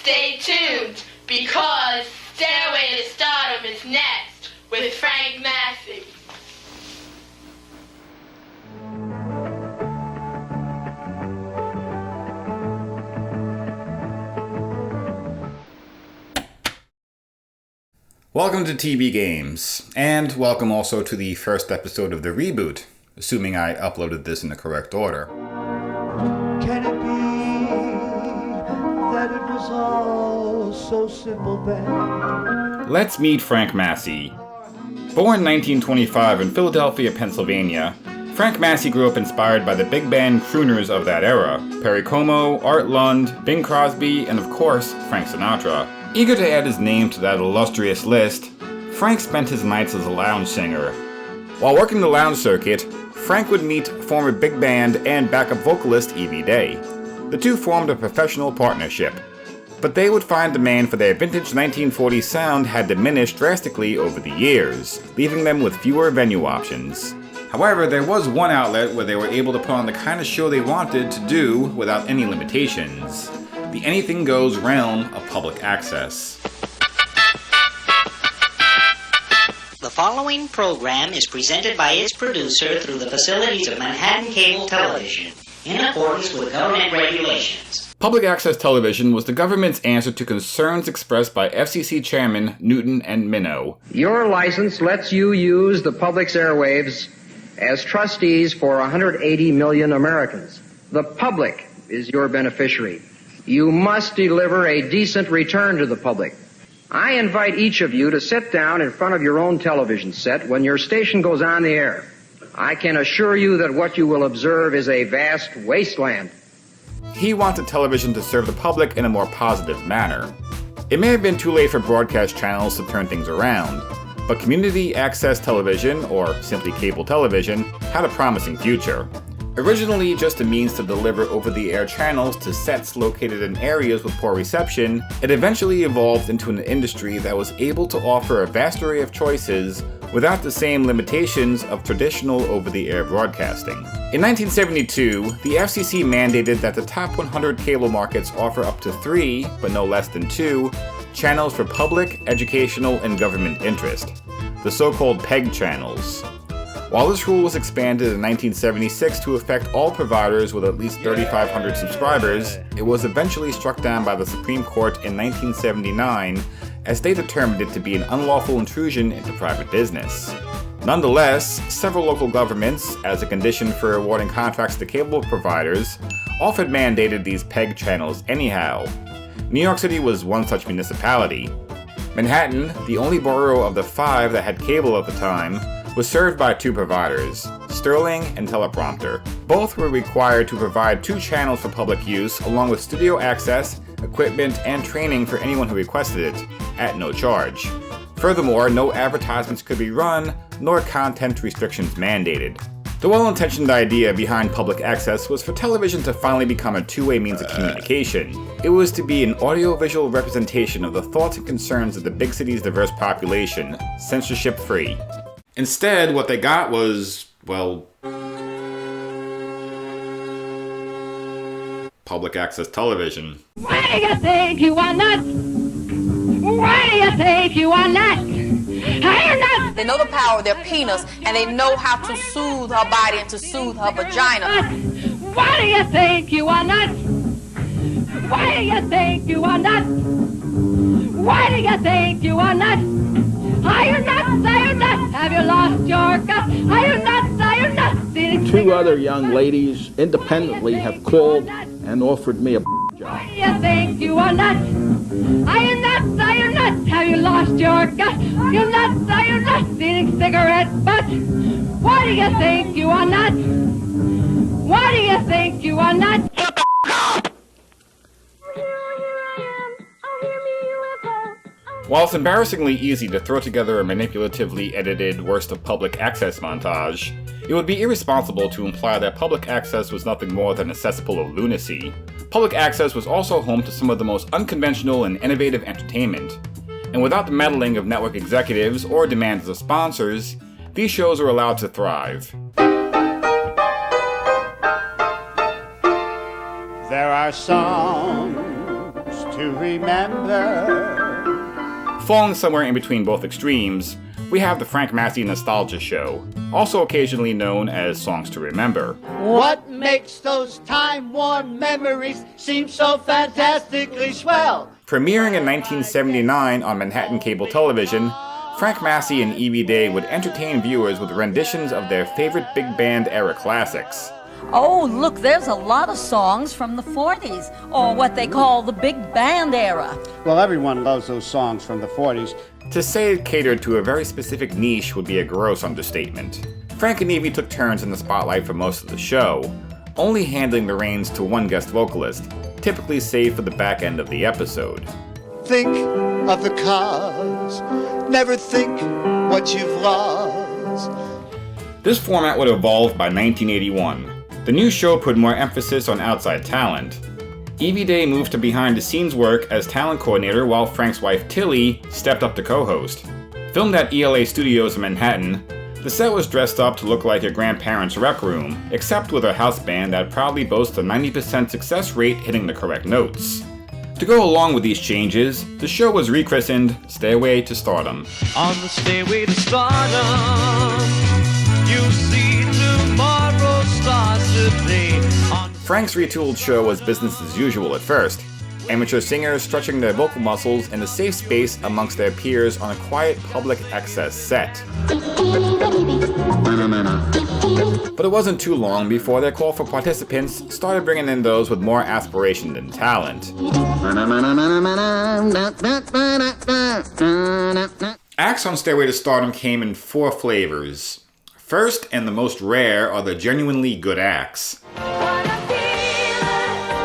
Stay tuned, because Stairway to Stardom is next with Frank Massey. Welcome to TeeVee Games, and welcome also to the first episode of the reboot, assuming I uploaded this in the correct order. Can it be that it was all so simple then? Let's meet Frank Masi. Born 1925 in Philadelphia, Pennsylvania, Frank Massey grew up inspired by the big band crooners of that era, Perry Como, Art Lund, Bing Crosby, and of course, Frank Sinatra. Eager to add his name to that illustrious list, Frank spent his nights as a lounge singer. While working the lounge circuit, Frank would meet former big band and backup vocalist Evie Day. The two formed a professional partnership, but they would find demand for their vintage 1940s sound had diminished drastically over the years, leaving them with fewer venue options. However, there was one outlet where they were able to put on the kind of show they wanted to do without any limitations. The anything goes realm of public access. The following program is presented by its producer through the facilities of Manhattan Cable Television, in accordance with government regulations. Public access television was the government's answer to concerns expressed by FCC Chairman Newton and Minow. Your license lets you use the public's airwaves as trustees for 180 million Americans. The public is your beneficiary. You must deliver a decent return to the public. I invite each of you to sit down in front of your own television set when your station goes on the air. I can assure you that what you will observe is a vast wasteland. He wanted television to serve the public in a more positive manner. It may have been too late for broadcast channels to turn things around, but community access television, or simply cable television, had a promising future. Originally just a means to deliver over-the-air channels to sets located in areas with poor reception, it eventually evolved into an industry that was able to offer a vast array of choices without the same limitations of traditional over-the-air broadcasting. In 1972, the FCC mandated that the top 100 cable markets offer up to 3, but no less than 2, channels for public, educational, and government interest, the so-called PEG channels. While this rule was expanded in 1976 to affect all providers with at least 3,500 subscribers, it was eventually struck down by the Supreme Court in 1979 as they determined it to be an unlawful intrusion into private business. Nonetheless, several local governments, as a condition for awarding contracts to cable providers, often mandated these PEG channels anyhow. New York City was one such municipality. Manhattan, the only borough of the 5 that had cable at the time, was served by 2 providers, Sterling and Teleprompter. Both were required to provide 2 channels for public use, along with studio access, equipment, and training for anyone who requested it, at no charge. Furthermore, no advertisements could be run, nor content restrictions mandated. The well-intentioned idea behind public access was for television to finally become a two-way means of communication. It was to be an audio-visual representation of the thoughts and concerns of the big city's diverse population, censorship-free. Instead, what they got was, well, public access television. Why do you think you are nuts? Why do you think you are nuts? Are you nuts? They know the power of their penis, and they know how to soothe her body and to soothe her vagina. Why do you think you are nuts? Why do you think you are nuts? Why do you think you are nuts? Are you nuts? Are you nuts? Have you lost your guts? Are you nuts? Are you nuts? 2 other young ladies independently have called and offered me a job. Why do you think you are nuts? Are you nuts? Are you nuts? Have you lost your guts? You nuts? Are you nuts? Eating cigarette butts? Why do you think you are nuts? Why do you think you are nuts? While it's embarrassingly easy to throw together a manipulatively edited worst of public access montage, it would be irresponsible to imply that public access was nothing more than a cesspool of lunacy. Public access was also home to some of the most unconventional and innovative entertainment. And without the meddling of network executives or demands of sponsors, these shows were allowed to thrive. There are songs to remember. Falling somewhere in between both extremes, we have the Frank Massey Nostalgia Show, also occasionally known as Songs to Remember. What makes those time-worn memories seem so fantastically swell? Premiering in 1979 on Manhattan cable television, Frank Massey and Evie Day would entertain viewers with renditions of their favorite big band era classics. Oh, look, there's a lot of songs from the 40s, or what they call the big band era. Well, everyone loves those songs from the 40s. To say it catered to a very specific niche would be a gross understatement. Frank and Evie took turns in the spotlight for most of the show, only handing the reins to one guest vocalist, typically saved for the back end of the episode. Think of the cause, never think what you've lost. This format would evolve by 1981. The new show put more emphasis on outside talent. Evie Day moved to behind-the-scenes work as talent coordinator while Frank's wife Tilly stepped up to co-host. Filmed at ELA Studios in Manhattan, the set was dressed up to look like your grandparents' rec room, except with a house band that proudly boasts a 90% success rate hitting the correct notes. To go along with these changes, the show was rechristened Stairway to Stardom. On the stairway to stardom, you see tomorrow's stars today. Frank's retooled show was business as usual at first. Amateur singers stretching their vocal muscles in a safe space amongst their peers on a quiet public access set. But it wasn't too long before their call for participants started bringing in those with more aspiration than talent. Acts on Stairway to Stardom came in 4 flavors. First, and the most rare, are the genuinely good acts.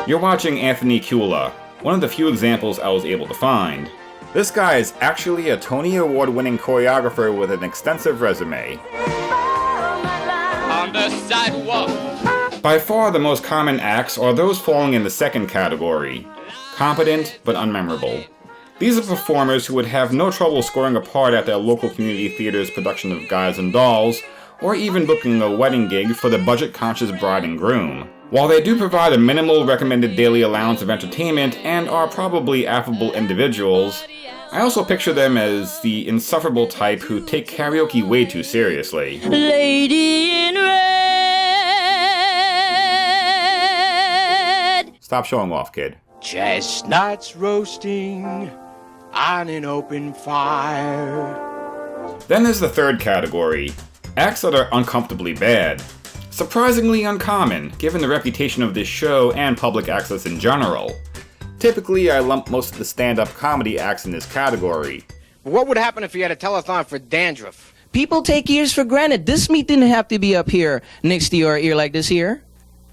You're watching Anthony Cula, one of the few examples I was able to find. This guy is actually a Tony Award-winning choreographer with an extensive resume. On the sidewalk. By far the most common acts are those falling in the second category, competent but unmemorable. These are performers who would have no trouble scoring a part at their local community theater's production of Guys and Dolls, or even booking a wedding gig for the budget-conscious bride and groom. While they do provide a minimal recommended daily allowance of entertainment and are probably affable individuals, I also picture them as the insufferable type who take karaoke way too seriously. Lady in red. Stop showing off, kid. Chestnuts roasting on an open fire. Then there's the third category, acts that are uncomfortably bad. Surprisingly uncommon, given the reputation of this show and public access in general. Typically, I lump most of the stand-up comedy acts in this category. What would happen if you had a telethon for dandruff? People take ears for granted. This meat didn't have to be up here next to your ear like this here.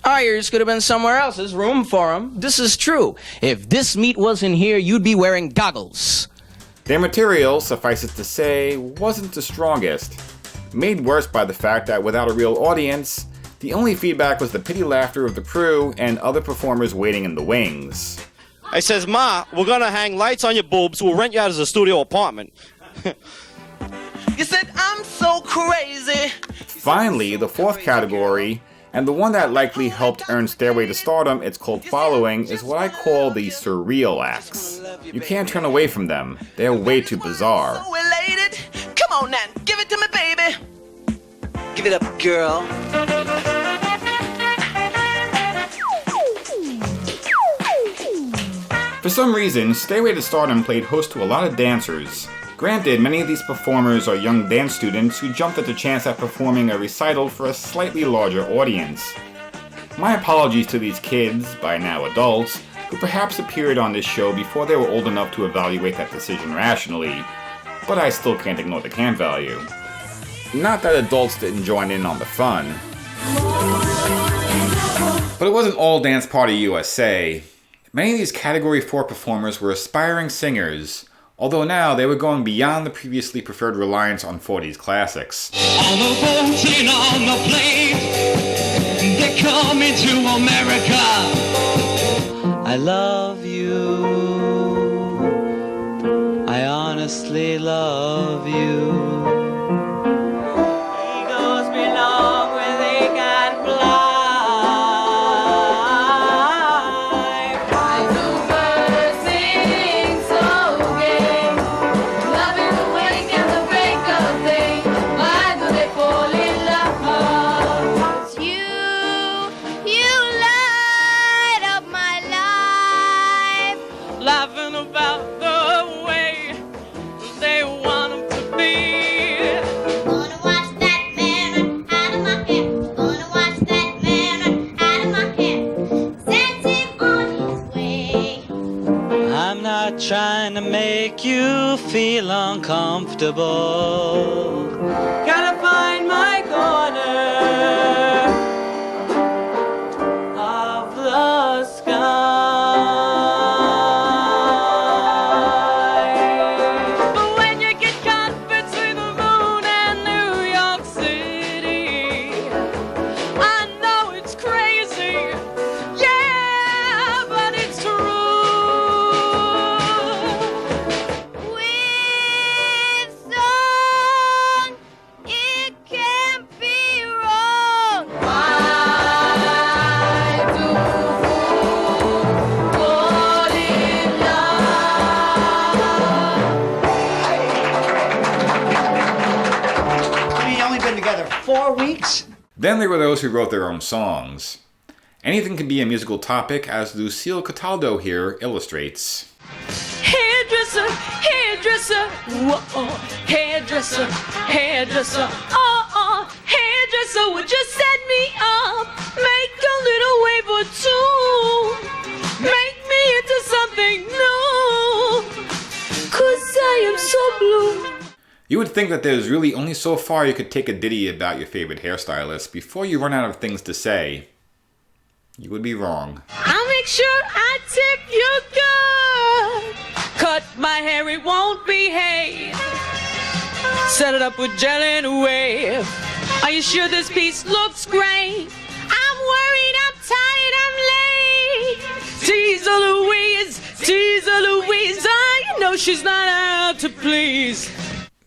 Our ears could have been somewhere else. There's room for them. This is true. If this meat wasn't here, you'd be wearing goggles. Their material, suffice it to say, wasn't the strongest. Made worse by the fact that without a real audience, the only feedback was the pity laughter of the crew and other performers waiting in the wings. I says, Ma, we're gonna hang lights on your boobs. We'll rent you out as a studio apartment. You said, I'm so crazy. Finally, the fourth category, and the one that likely helped earn Stairway to Stardom its cult following, is what I call the surreal acts. You can't turn away from them. They're way too bizarre. So elated. Come on now, give it to me, baby. Give it up, girl. For some reason, Stairway to Stardom played host to a lot of dancers. Granted, many of these performers are young dance students who jumped at the chance at performing a recital for a slightly larger audience. My apologies to these kids, by now adults, who perhaps appeared on this show before they were old enough to evaluate that decision rationally, but I still can't ignore the camp value. Not that adults didn't join in on the fun. But it wasn't all Dance Party USA. Many of these Category 4 performers were aspiring singers, although now they were going beyond the previously preferred reliance on 40s classics. On the boat and on the plane, they're coming to America. I love you. I honestly love you. Eagles belong where they can fly. Fly to birds sing not trying to make you feel uncomfortable. Gotta find my corner of the sky. Then there were those who wrote their own songs. Anything can be a musical topic, as Lucille Cataldo here illustrates. Hairdresser, hairdresser, whoa, hairdresser, hairdresser, hairdresser, would you set me up? Make a little wave or two. Make me into something new. 'Cause I am so blue. You would think that there's really only so far you could take a ditty about your favorite hairstylist before you run out of things to say. You would be wrong. I'll make sure I tip you good. Cut my hair, it won't behave. Set it up with gel and a wave. Are you sure this piece looks great? I'm worried, I'm tired, I'm late. Teaser Louise, you know she's not out to please.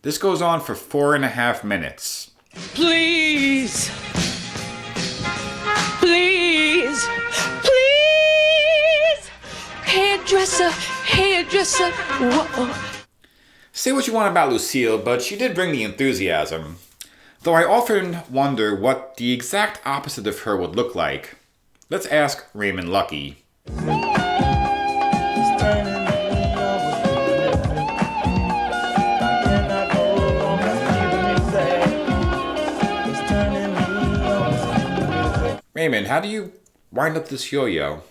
This goes on for 4.5 minutes. Please, please, please, hairdresser, hairdresser, whoa. Say what you want about Lucille, but she did bring the enthusiasm. Though I often wonder what the exact opposite of her would look like. Let's ask Raymond Lucky. Raymond, how do you wind up this yo-yo?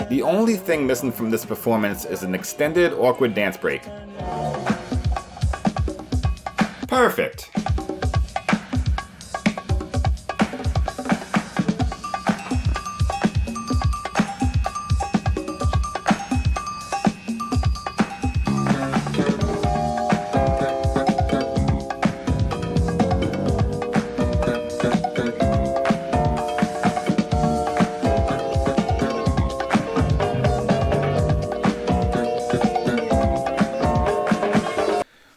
The only thing missing from this performance is an extended, awkward dance break. Perfect.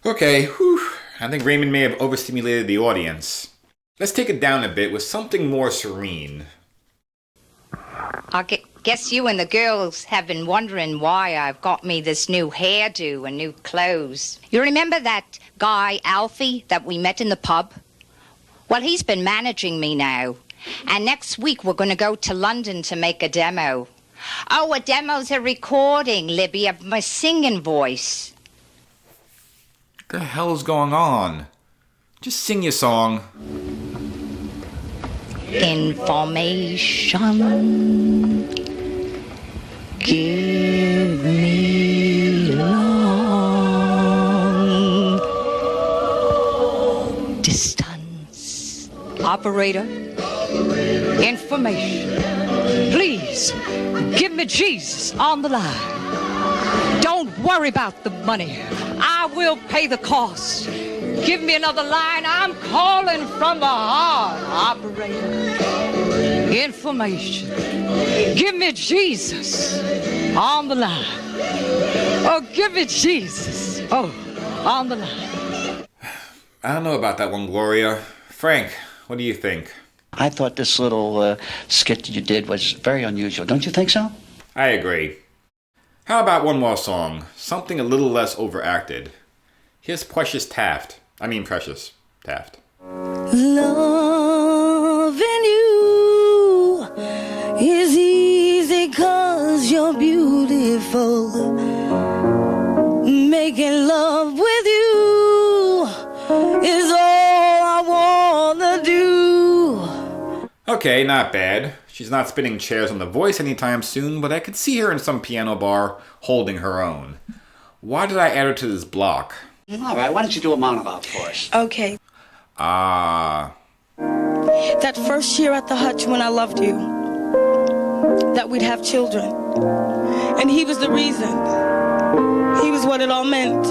Okay, whew. I think Raymond may have overstimulated the audience. Let's take it down a bit with something more serene. I guess you and the girls have been wondering why I've got me this new hairdo and new clothes. You remember that guy, Alfie, that we met in the pub? Well, he's been managing me now. And next week we're going to go to London to make a demo. Oh, a demo's a recording, Libby, of my singing voice. What the hell is going on? Just sing your song. Information. Give me long distance. Operator. Information. Please, give me Jesus on the line. Don't worry about the money. I will pay the cost. Give me another line. I'm calling from the heart. Operator. Information. Give me Jesus on the line. Oh, give me Jesus. Oh, on the line. I don't know about that one, Gloria. Frank, what do you think? I thought this little skit you did was very unusual. Don't you think so? I agree. How about one more song? Something a little less overacted. Here's Precious Taft. Loving you is easy 'cause you're beautiful. Making love with you is all I wanna do. Okay, not bad. She's not spinning chairs on The Voice anytime soon, but I could see her in some piano bar holding her own. Why did I add her to this block? All right, why don't you do a monologue for us? Okay. That first year at the hutch when I loved you, that we'd have children. And he was the reason. He was what it all meant.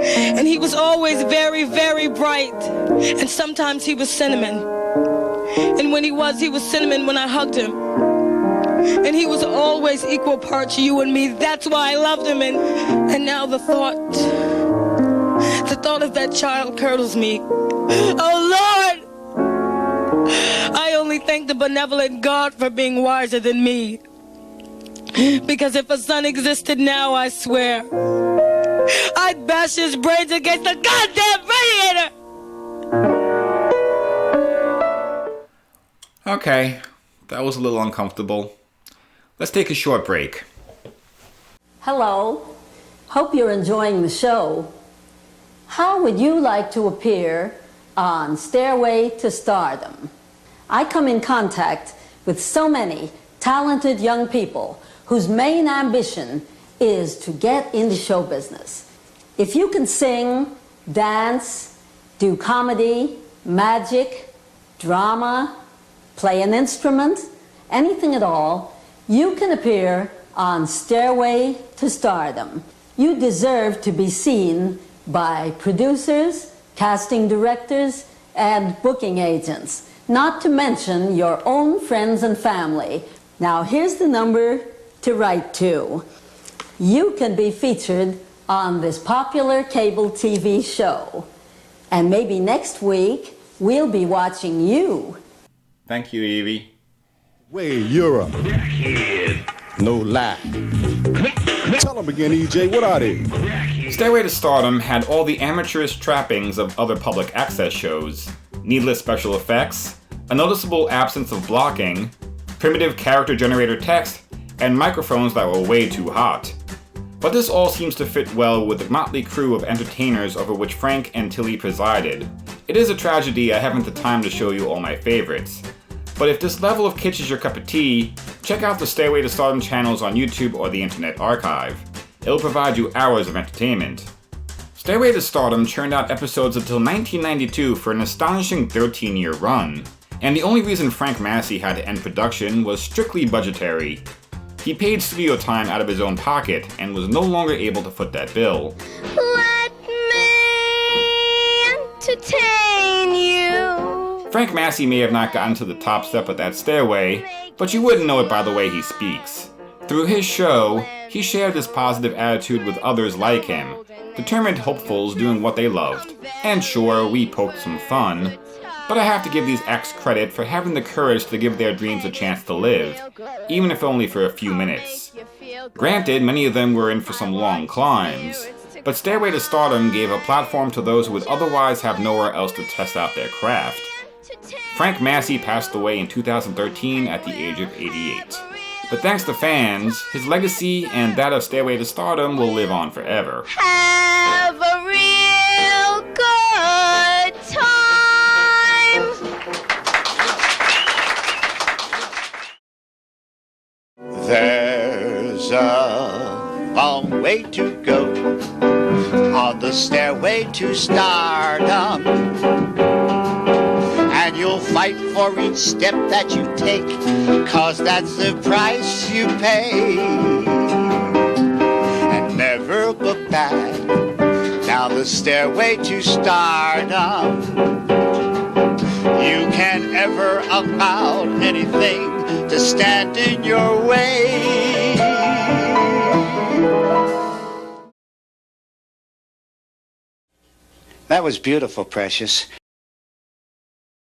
And he was always very, very bright. And sometimes he was cinnamon. And when he was cinnamon when I hugged him. And he was always equal parts you and me. That's why I loved him. And now the thought of that child curdles me. Oh, Lord! I only thank the benevolent God for being wiser than me. Because if a son existed now, I swear, I'd bash his brains against the goddamn radiator! Okay, that was a little uncomfortable. Let's take a short break. Hello. Hope you're enjoying the show. How would you like to appear on Stairway to Stardom? I come in contact with so many talented young people whose main ambition is to get into show business. If you can sing, dance, do comedy, magic, drama, play an instrument, anything at all, you can appear on Stairway to Stardom. You deserve to be seen by producers, casting directors, and booking agents, not to mention your own friends and family. Now here's the number to write to. You can be featured on this popular cable TV show. And maybe next week, we'll be watching you. Thank you, Evie. Way Europe. No lie. Tell them again, EJ, what are they? Stairway to Stardom had all the amateurish trappings of other public access shows. Needless special effects, a noticeable absence of blocking, primitive character generator text, and microphones that were way too hot. But this all seems to fit well with the motley crew of entertainers over which Frank and Tilly presided. It is a tragedy I haven't the time to show you all my favorites. But if this level of kitsch is your cup of tea, check out the Stairway to Stardom channels on YouTube or the Internet Archive. It'll provide you hours of entertainment. Stairway to Stardom churned out episodes until 1992 for an astonishing 13-year run. And the only reason Frank Massey had to end production was strictly budgetary. He paid studio time out of his own pocket and was no longer able to foot that bill. Let me entertain you. Frank Massey may have not gotten to the top step of that stairway, but you wouldn't know it by the way he speaks. Through his show, he shared this positive attitude with others like him, determined hopefuls doing what they loved. And sure, we poked some fun, but I have to give these acts credit for having the courage to give their dreams a chance to live, even if only for a few minutes. Granted, many of them were in for some long climbs, but Stairway to Stardom gave a platform to those who would otherwise have nowhere else to test out their craft. Frank Massey passed away in 2013 at the age of 88. But thanks to fans, his legacy and that of Stairway to Stardom will live on forever. Have a real good time. There's a long way to go on the stairway to stardom. And you'll fight for each step that you take, 'cause that's the price you pay. And never look back down the stairway to stardom. You can't ever allow anything to stand in your way. That was beautiful, Precious.